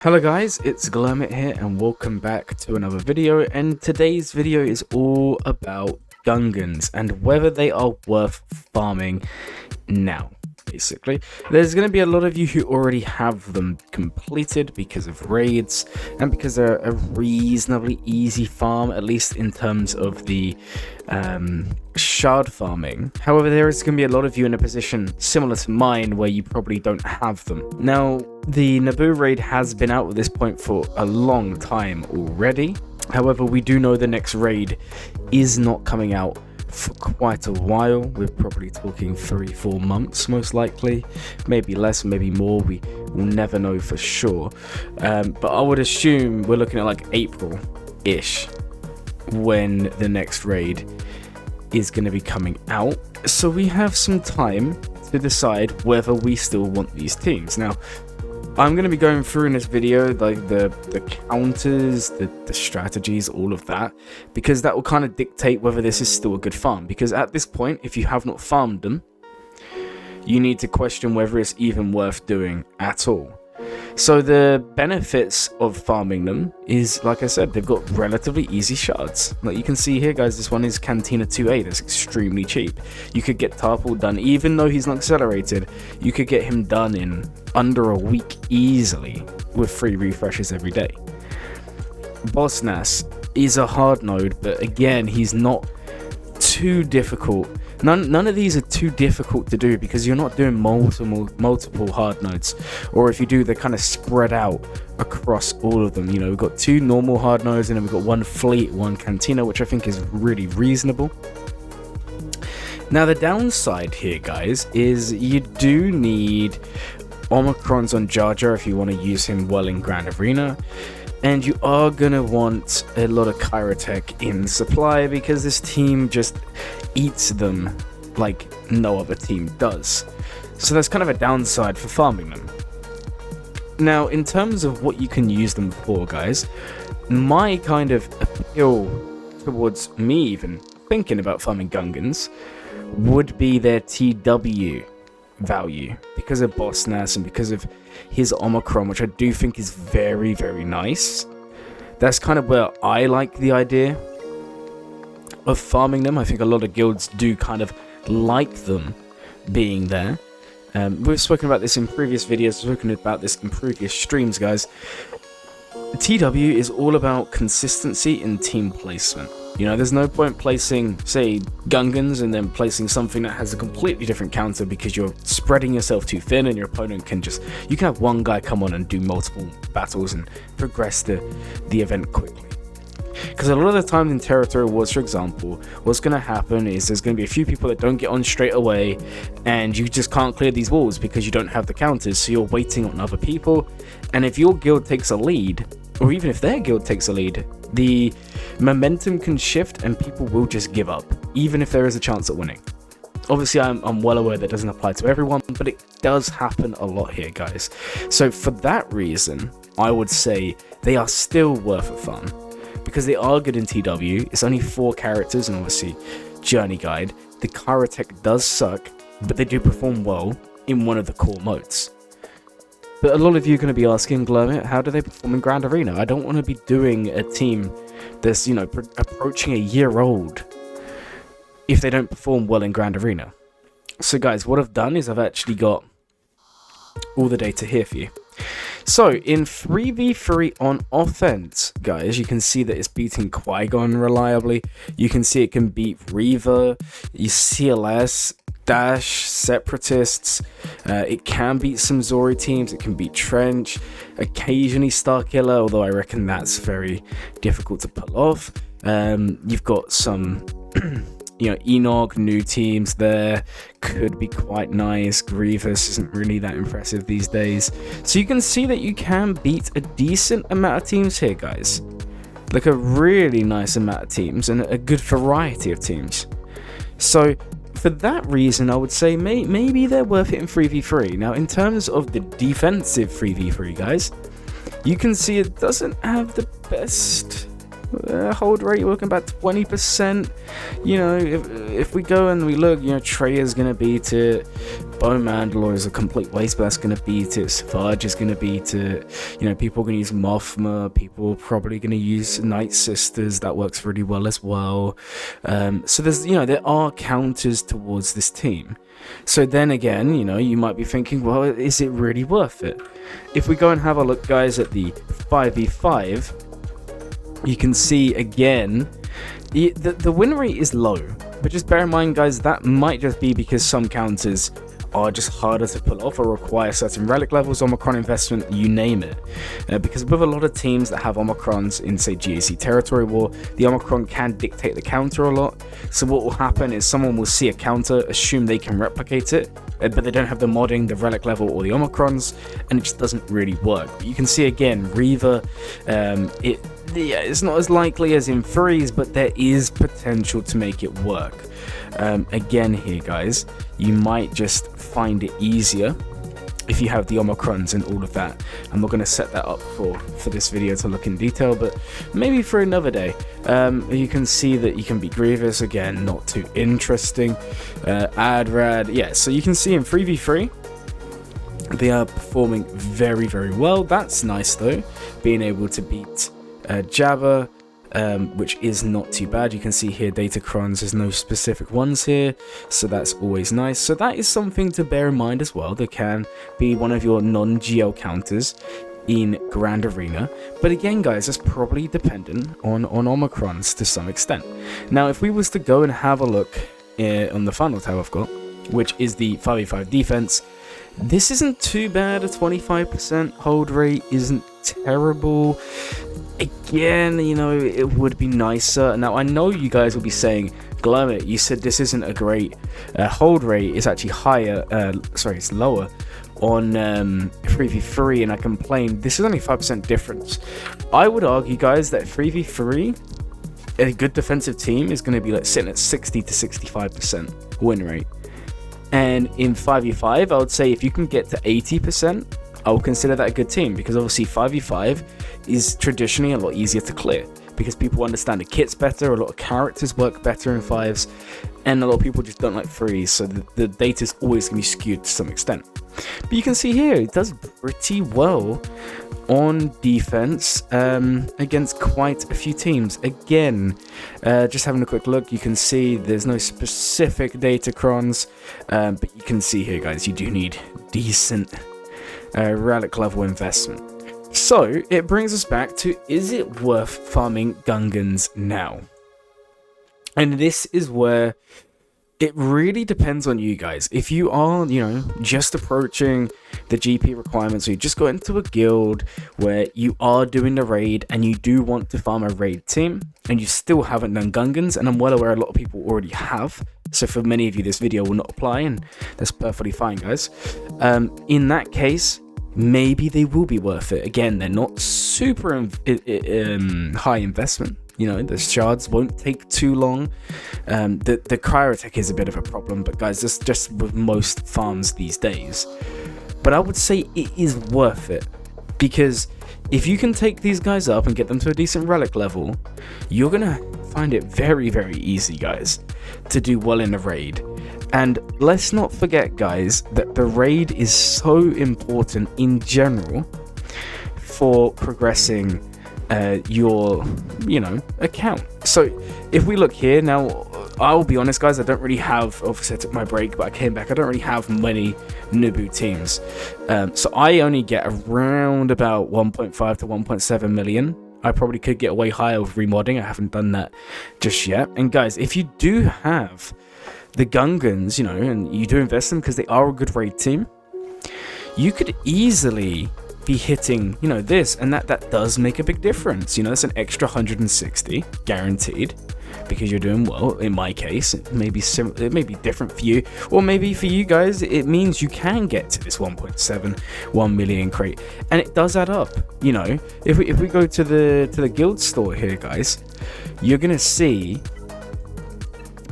Hello guys, it's Glamit here and welcome back to another video, and today's video is all about Gungans and whether they are worth farming now. Basically, there's going to be a lot of you who already have them completed because of raids and because they're a reasonably easy farm, at least in terms of the shard farming. However, there is going to be a lot of you in a position similar to mine where you probably don't have them. Now, the Naboo raid has been out at this point for a long time already. However, we do know the next raid is not coming out for quite a while. We're probably talking 3-4 months most likely, maybe less, maybe more. We will never know for sure, but I would assume we're looking at like April-ish when the next raid is going to be coming out, so we have some time to decide whether we still want these teams. Now, I'm going to be going through in this video like the counters, the strategies, all of that, because that will kind of dictate whether this is still a good farm. Because at this point, if you have not farmed them, you need to question whether it's even worth doing at all. So the benefits of farming them is, like I said, they've got relatively easy shards. Like you can see here, guys, this one is Cantina 2A. That's extremely cheap. You could get Tarple done, even though he's not accelerated, you could get him done in under a week easily with 3 refreshes every day. Boss Nass is a hard node, but again, he's not too difficult. None of these are too difficult to do because you're not doing multiple hard nodes, or if you do, they're kind of spread out across all of them. You know, we've got 2 normal hard nodes and then we've got 1 fleet, 1 cantina, which I think is really reasonable. Now, the downside here, guys, is you do need Omicrons on Jar Jar if you want to use him well in Grand Arena. And you are going to want a lot of Kyrotech in supply because this team just eats them like no other team does. So that's kind of a downside for farming them. Now, in terms of what you can use them for, guys, my kind of appeal towards me even thinking about farming Gungans would be their TW value because of Boss Nass and because of his Omicron, which I do think is very, very nice. That's kind of where I like the idea of farming them. I think a lot of guilds do kind of like them being there. We've spoken about this in previous videos, spoken about this in previous streams, guys. TW is all about consistency in team placement. You know, there's no point placing, say, Gungans and then placing something that has a completely different counter because you're spreading yourself too thin and your opponent can just... You can have one guy come on and do multiple battles and progress the event quickly. Because a lot of the times in Territory Wars, for example, what's going to happen is there's going to be a few people that don't get on straight away and you just can't clear these walls because you don't have the counters, so you're waiting on other people. And if your guild takes a lead, or even if their guild takes a lead, the momentum can shift and people will just give up, even if there is a chance at winning. Obviously, I'm well aware that doesn't apply to everyone, but it does happen a lot here, guys. So for that reason, I would say they are still worth a farm, because they are good in TW. It's only 4 characters and obviously Journey Guide. The Kyrotech does suck, but they do perform well in one of the core modes. But a lot of you are going to be asking, Glamit, how do they perform in Grand Arena? I don't want to be doing a team that's, you know, approaching a year old if they don't perform well in Grand Arena. So guys, what I've done is I've actually got all the data here for you. So in 3v3 on offense, guys, you can see that it's beating Qui-Gon reliably. You can see it can beat Reaver, CLS, Dash, Separatists. It can beat some Zori teams. It can beat Trench, occasionally Starkiller, although I reckon that's very difficult to pull off. You've got some you know, Enog, new teams there, could be quite nice. Grievous isn't really that impressive these days. So you can see that you can beat a decent amount of teams here, guys. Like a really nice amount of teams and a good variety of teams. So for that reason, I would say maybe they're worth it in 3v3. Now, in terms of the defensive 3v3, guys, you can see it doesn't have the best hold rate, we're looking about 20%. You know, if we go and we look, you know, Treya's gonna beat it, Bone Mandalore is a complete waste, but that's gonna beat it, Savage is gonna beat it, you know, people are gonna use Mothma, people are probably gonna use Night Sisters, that works really well as well. So there's, you know, there are counters towards this team. So then again, you know, you might be thinking, well, is it really worth it? If we go and have a look, guys, at the 5v5, you can see again, the win rate is low. But just bear in mind, guys, that might just be because some counters are just harder to pull off or require certain relic levels, Omicron investment, you name it. Because with a lot of teams that have Omicrons in, say, GAC Territory War, the Omicron can dictate the counter a lot. So what will happen is someone will see a counter, assume they can replicate it, but they don't have the modding, the relic level, or the Omicrons, and it just doesn't really work. But you can see again, Reaver, it's not as likely as in Freeze, but there is potential to make it work. Again here, guys, you might just find it easier if you have the Omicrons and all of that. I'm not going to set that up for this video to look in detail, but maybe for another day. You can see that you can be Grievous, again, not too interesting. Adrad, yeah, so you can see in 3v3 they are performing very, very well. That's nice though, being able to beat Jabba, which is not too bad. You can see here Datacrons, there's no specific ones here, so that's always nice. So that is something to bear in mind as well. There can be one of your non-GL counters in Grand Arena, but again, guys, that's probably dependent on Omicrons to some extent. Now, if we was to go and have a look on the final tab I've got, which is the 5v5 defense, this isn't too bad. A 25% hold rate isn't terrible. Again, you know, it would be nicer. Now, I know you guys will be saying, Glumit, you said this isn't a great hold rate. It's actually higher, it's lower on 3v3, and I complained. This is only 5% difference. I would argue, guys, that 3v3, a good defensive team is going to be like sitting at 60 to 65% win rate. And in 5v5, I would say if you can get to 80%, I would consider that a good team, because obviously 5v5 is traditionally a lot easier to clear because people understand the kits better, a lot of characters work better in 5s, and a lot of people just don't like 3s, so the data is always going to be skewed to some extent. But you can see here, it does pretty well on defense against quite a few teams. Again, just having a quick look, you can see there's no specific Datacrons, but you can see here, guys, you do need decent relic level investment. So it brings us back to, is it worth farming Gungans now? And this is where it really depends on you guys. If you are, you know, just approaching the GP requirements, or you just got into a guild where you are doing the raid and you do want to farm a raid team and you still haven't done Gungans, and I'm well aware a lot of people already have, so for many of you this video will not apply, and that's perfectly fine, guys. In that case, maybe they will be worth it. Again, they're not super high investment. You know, the shards won't take too long. The cryo attack is a bit of a problem, but guys, this just with most farms these days. But I would say it is worth it, because if you can take these guys up and get them to a decent relic level, you're gonna find it very, very easy, guys, to do well in the raid. And let's not forget, guys, that the raid is so important in general for progressing your, you know, account. So if we look here now, I'll be honest, guys, I don't really have, obviously I took my break, but I came back, I don't really have many Naboo teams. So I only get around about 1.5 to 1.7 million. I probably could get way higher with remodding. I haven't done that just yet. And guys, if you do have the Gungans, you know, and you do invest them because they are a good raid team, you could easily be hitting, you know, this, and that does make a big difference. You know, it's an extra 160 guaranteed because you're doing well. In my case, it may be similar, it may be different for you, or maybe for you guys it means you can get to this 1.71 million crate, and it does add up. You know, if we go to the guild store here, guys, you're gonna see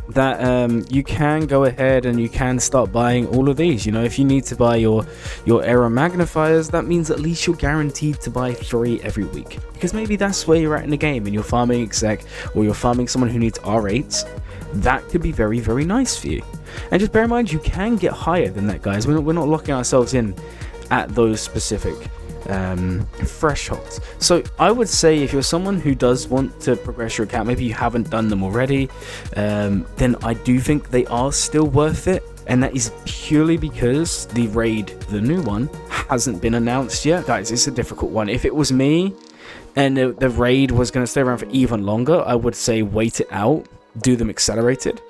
that you can go ahead and you can start buying all of these. You know, if you need to buy your error magnifiers, that means at least you're guaranteed to buy 3 every week, because maybe that's where you're at in the game and you're farming exec, or you're farming someone who needs R8s. That could be very, very nice for you. And just bear in mind, you can get higher than that, guys. We're not locking ourselves in at those specific thresholds. So I would say if you're someone who does want to progress your account, maybe you haven't done them already, then I do think they are still worth it. And that is purely because the raid, the new one, hasn't been announced yet. Guys, it's a difficult one. If it was me and the raid was going to stay around for even longer, I would say wait it out, do them accelerated.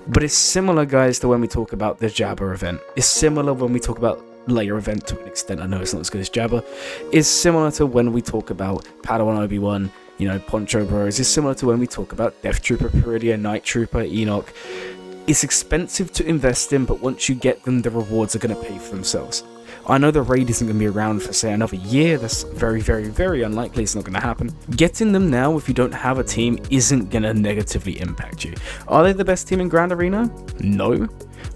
But it's similar, guys, to when we talk about the Jabba event. It's similar when we talk about layer event to an extent. I know it's not as good as Jabba. It's similar to when we talk about Padawan Obi-Wan, you know, Poncho Bros. It's similar to when we talk about Death Trooper, Peridia, Night Trooper, Enoch. It's expensive to invest in, but once you get them, the rewards are going to pay for themselves. I know the raid isn't going to be around for, say, another year. That's very, very, very unlikely. It's not going to happen. Getting them now, if you don't have a team, isn't going to negatively impact you. Are they the best team in Grand Arena? No.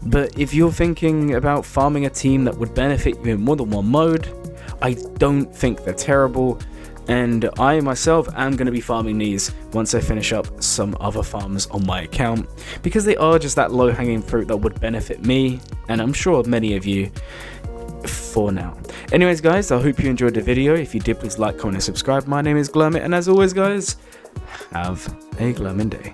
But if you're thinking about farming a team that would benefit you in more than one mode, I don't think they're terrible. And I myself am going to be farming these once I finish up some other farms on my account, because they are just that low-hanging fruit that would benefit me, and I'm sure many of you, for now. Anyways, guys, I hope you enjoyed the video. If you did, please like, comment, and subscribe. My name is Glurmit, and as always, guys, have a glurmin day.